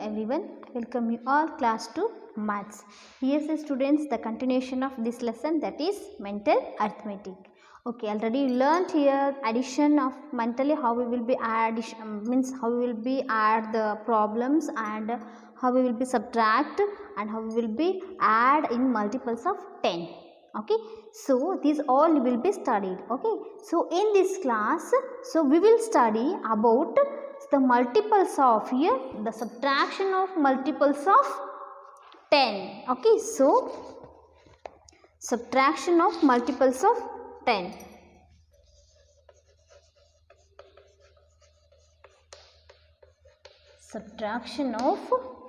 everyone. I welcome you all class 2 maths. Here is students the continuation of this lesson, that is mental arithmetic. Okay, already you learnt here addition of mentally, how we will be add the problems, and how we will be subtract, and how we will be add in multiples of 10. Okay, so these all will be studied. Okay, so in this class, so we will study about the multiples of here, the subtraction of multiples of 10. Okay, so subtraction of multiples of 10. Subtraction of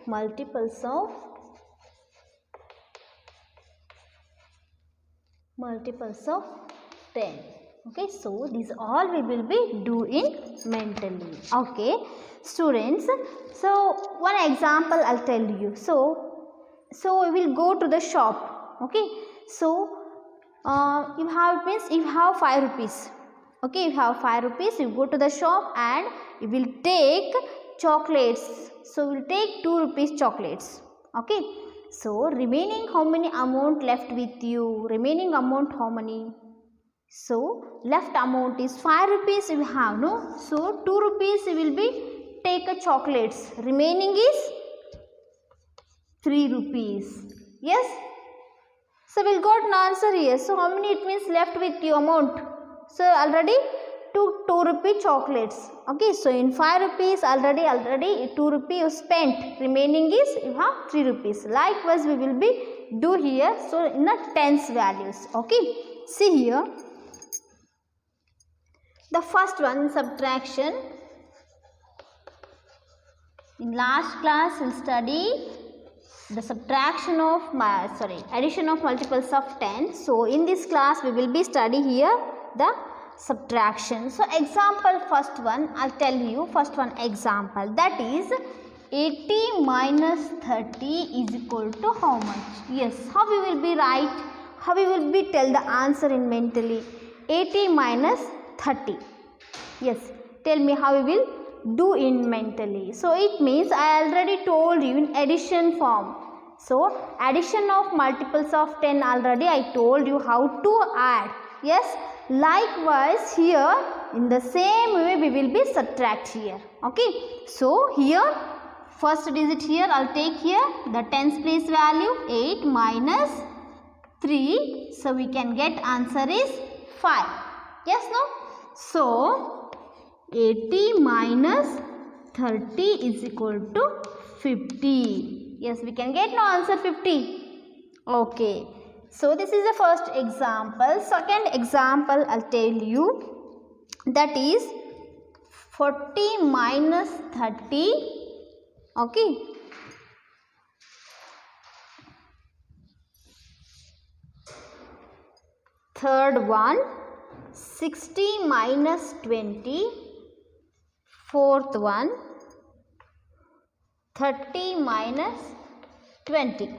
multiples of 10. Okay, so these all we will be doing mentally. Okay, students, so one example I'll tell you. So we will go to the shop. Okay, so you have 5 rupees. Okay, you have 5 rupees, you go to the shop and you will take chocolates. So we will take 2 rupees chocolates. Okay, so remaining how many amount left with you? Remaining amount how many? So left amount is 5 rupees you have, no? So 2 rupees you will be take a chocolates. Remaining is 3 rupees. Yes? So we'll got an answer here. So how many it means left with you amount? So already 2 rupee chocolates. Okay, so in 5 rupees already 2 rupees you spent. Remaining is you have 3 rupees. Likewise we will be do here. So in the tens values. Okay, see here. The first one, subtraction. In last class we'll study the subtraction of addition of multiples of 10. So in this class we will be study here the subtraction. So example, first one I'll tell you, first one example, that is 80 minus 30 is equal to how much? Yes, how we will be write? How we will be tell the answer in mentally? 80 minus 30. Yes, tell me how we will do in mentally. So it means I already told you in addition form. So addition of multiples of 10 already I told you how to add. Yes, likewise here in the same way we will be subtract here. Okay, so here first digit here I'll take here the tens place value 8 minus 3. So we can get answer is 5. Yes, no? So 80 minus 30 is equal to 50. Yes, we can get no answer 50. Okay. So this is the first example. Second example I'll tell you, that is 40 minus 30. Okay. Third one, 60 minus 20. Fourth one, 30 minus 20.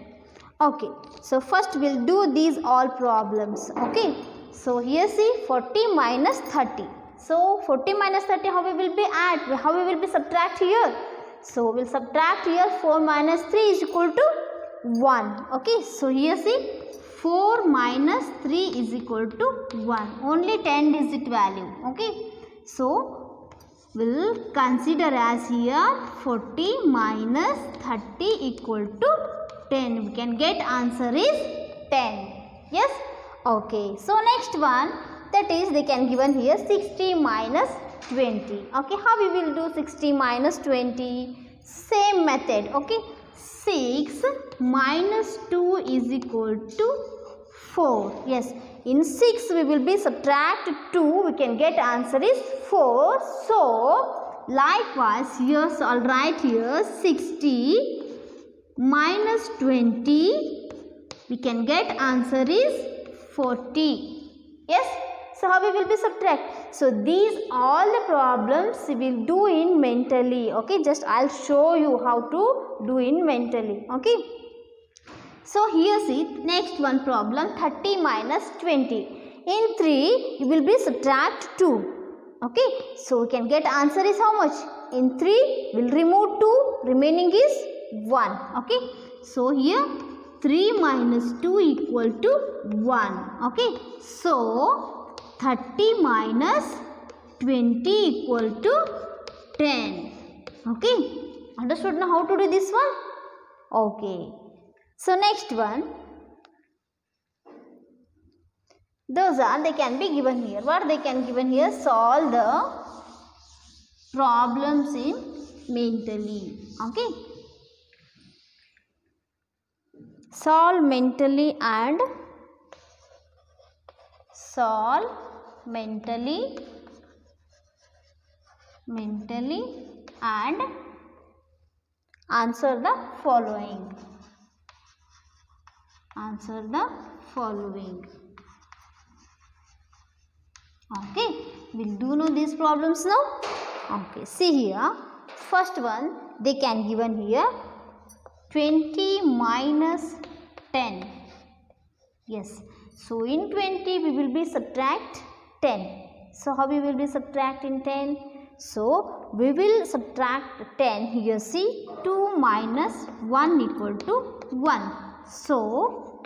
Okay, so first we'll do these all problems. Okay, so here see 40 minus 30. So 40 minus 30, how we will be add? How we will be subtract here? So we'll subtract here 4 minus 3 is equal to 1. Okay, so here see 4 minus 3 is equal to 1. Only 10 digit value. Okay, so we'll consider as here 40 minus 30 equal to 10. We can get answer is 10. Yes? Okay. So next one, that is they can given here 60 minus 20. Okay. How we will do 60 minus 20? Same method. Okay. 6 minus 2 is equal to 4. Yes. In 6 we will be subtract 2. We can get answer is 4. So likewise here, so I'll write here 60 minus 20, we can get answer is 40. Yes, so how we will be subtract? So these all the problems we will do in mentally. Okay, just I'll show you how to do in mentally. Okay, so here see next one problem, 30 minus 20. In 3 you will be subtract 2. Okay, so we can get answer is how much? In 3 we'll remove 2, remaining is 1. Okay. So here 3 minus 2 equal to 1. Okay. So 30 minus 20 equal to 10. Okay. Understood now how to do this one? Okay. So next one. Those are, they can be given here. What they can given here? Solve the problems in mentally. Okay. Solve mentally and and answer the following. Okay, we'll do know these problems now. Okay, see here. First one, they can given here 20 minus 10. Yes. So in 20 we will be subtract 10. So how we will be subtracting 10? So we will subtract 10 here. See, 2 minus 1 equal to 1. So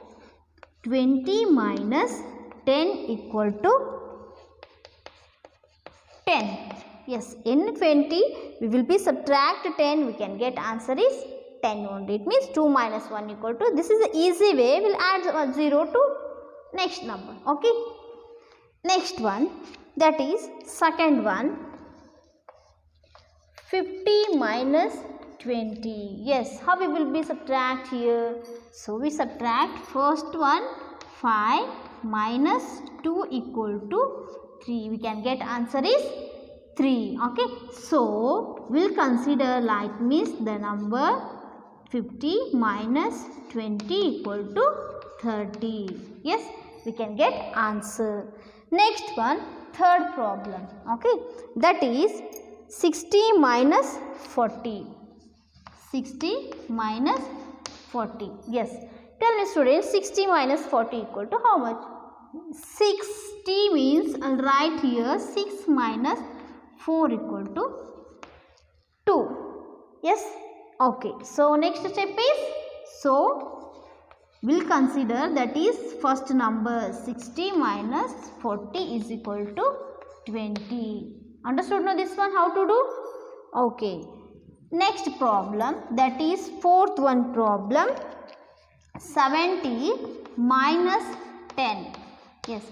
20 minus 10 equal to 10. Yes, in 20 we will be subtract 10, we can get answer is 10 only. It means 2 minus 1 equal to, this is the easy way, we will add 0 to next number. Okay. Next one, that is second one, 50 minus 20. Yes, how we will be subtract here? So we subtract first one, 5 minus 2 equal to 3. We can get answer is 3. Okay. So we'll consider like means the number 50 minus 20 equal to 30. Yes, we can get answer. Next one, third problem. Okay, that is 60 minus 40. 60 minus 40. Yes, tell me students, 60 minus 40 equal to how much? 60 means, I'll write here 6 minus 4 equal to 2. Yes. Okay. So next step is, so we'll consider that is first number 60 minus 40 is equal to 20. Understood now this one how to do? Okay. Next problem, that is fourth one problem, 70 minus 10. Yes,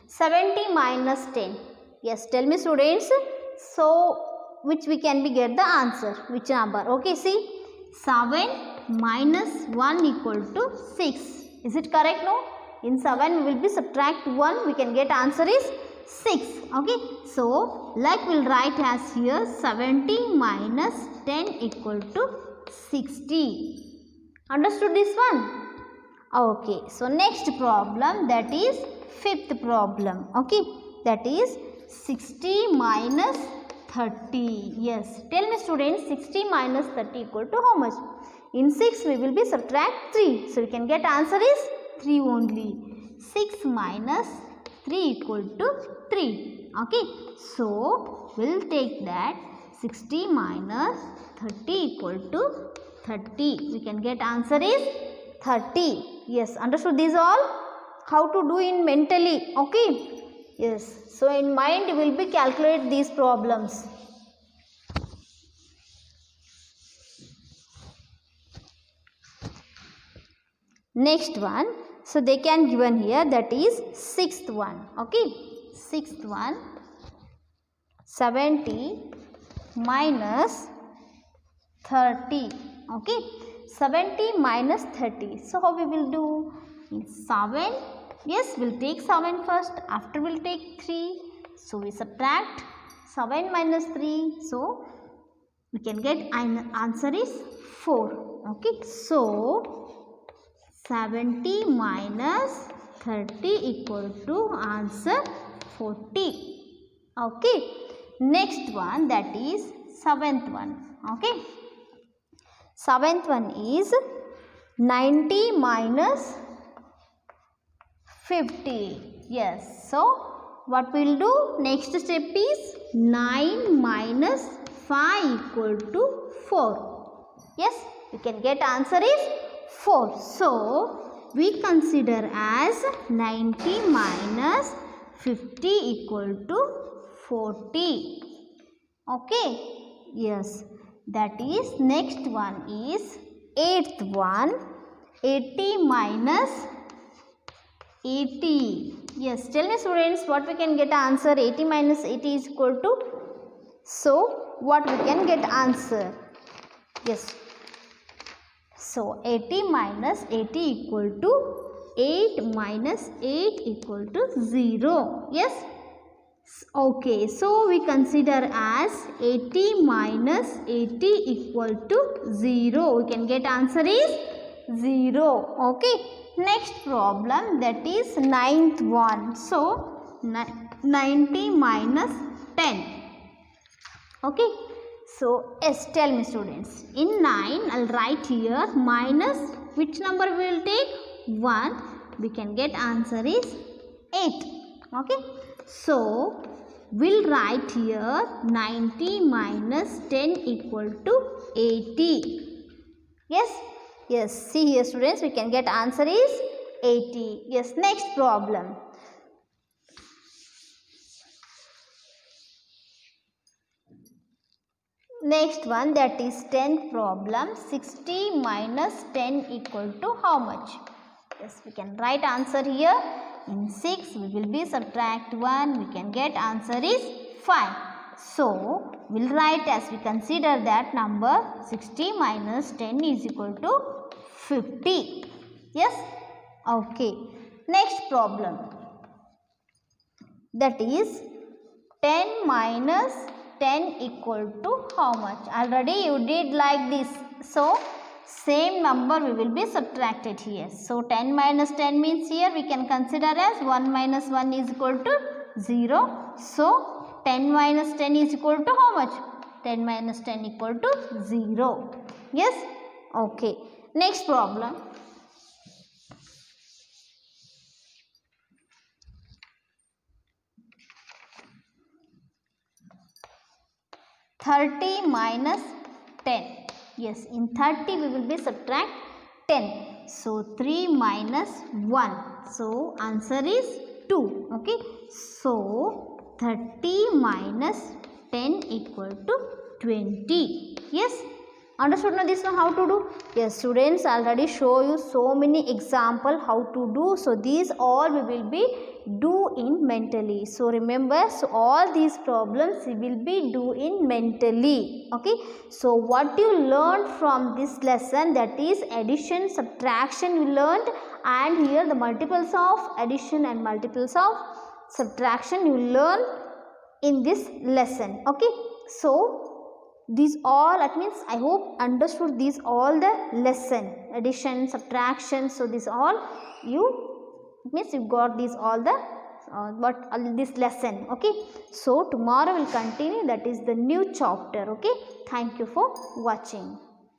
70 minus 10. Yes, tell me students. So which we can be get the answer, which number? Okay, see, 7 minus 1 equal to 6. Is it correct? No. In 7 we will be subtract 1, we can get answer is 6. Okay. So like we will write as here 70 minus 10 equal to 60. Understood this one? Okay. So next problem, that is fifth problem. Okay. That is 60 minus 30. Yes. Tell me students, 60 minus 30 equal to how much? In 6 we will be subtract 3. So we can get answer is 3 only. 6 minus 3 equal to 3. Okay. So we'll take that 60 minus 30 equal to 30. We can get answer is 30. Yes. Understood these all? How to do in mentally? Okay. Yes. So in mind we will be calculate these problems. Next one, so they can given here, that is sixth one. Okay, sixth one, 70 minus 30. Okay, 70 minus 30. So how we will do? 7. Yes, we'll take 7 first. After we'll take 3. So we subtract 7 minus 3. So we can get answer is 4. Okay, so 70 minus 30 equal to answer 40. Okay. Next one, that is seventh one. Okay. Seventh one is 90 minus 50. Yes. So what we'll do? Next step is 9 minus 5 equal to 4. Yes, we can get answer is 4. So we consider as 90 minus 50 equal to 40. Okay, yes, that is next one is 8th one, 80 minus 80. Yes, tell me students, what we can get answer? 80 minus 80 is equal to, so what we can get answer? Yes, so 80 minus 80 equal to 8 minus 8 equal to 0. Yes, okay, so we consider as 80 minus 80 equal to 0. We can get answer is 0. Okay, next problem, that is 9th one. So 90 minus 10. Okay, so yes, tell me students, in 9 I'll write here minus which number we will take? 1. We can get answer is 8. Okay, so we'll write here 90 minus 10 equal to 80. Yes, yes, see here students, we can get answer is 80. Yes, next problem. Next one, that is 10th problem. 60 minus 10 equal to how much? Yes, we can write answer here. In 6 we will be subtract 1. We can get answer is 5. So we'll write as we consider that number 60 minus 10 is equal to 50. Yes, okay. Next problem, that is 10 minus 10 equal to how much? Already you did like this. So same number we will be subtracted here. So 10 minus 10 means here we can consider as 1 minus 1 is equal to 0. So 10 minus 10 is equal to how much? 10 minus 10 equal to 0. Yes, okay. Next problem. (30 minus 10). Yes, in 30 we will be subtract 10. So 3 minus 1. So answer is 2. Okay. So 30 minus 10 equal to 20. Yes. Understood now this one how to do? Yes, students already show you so many example how to do. So these all we will be do in mentally. So remember, so all these problems we will be do in mentally. Okay. So what you learned from this lesson, that is addition, subtraction you learned, and here the multiples of addition and multiples of subtraction you learn in this lesson. Okay. So these all, that means I hope understood these all the lesson, addition, subtraction. So this all you means you got these all the this lesson. Okay, so tomorrow will continue, that is the new chapter. Okay, thank you for watching.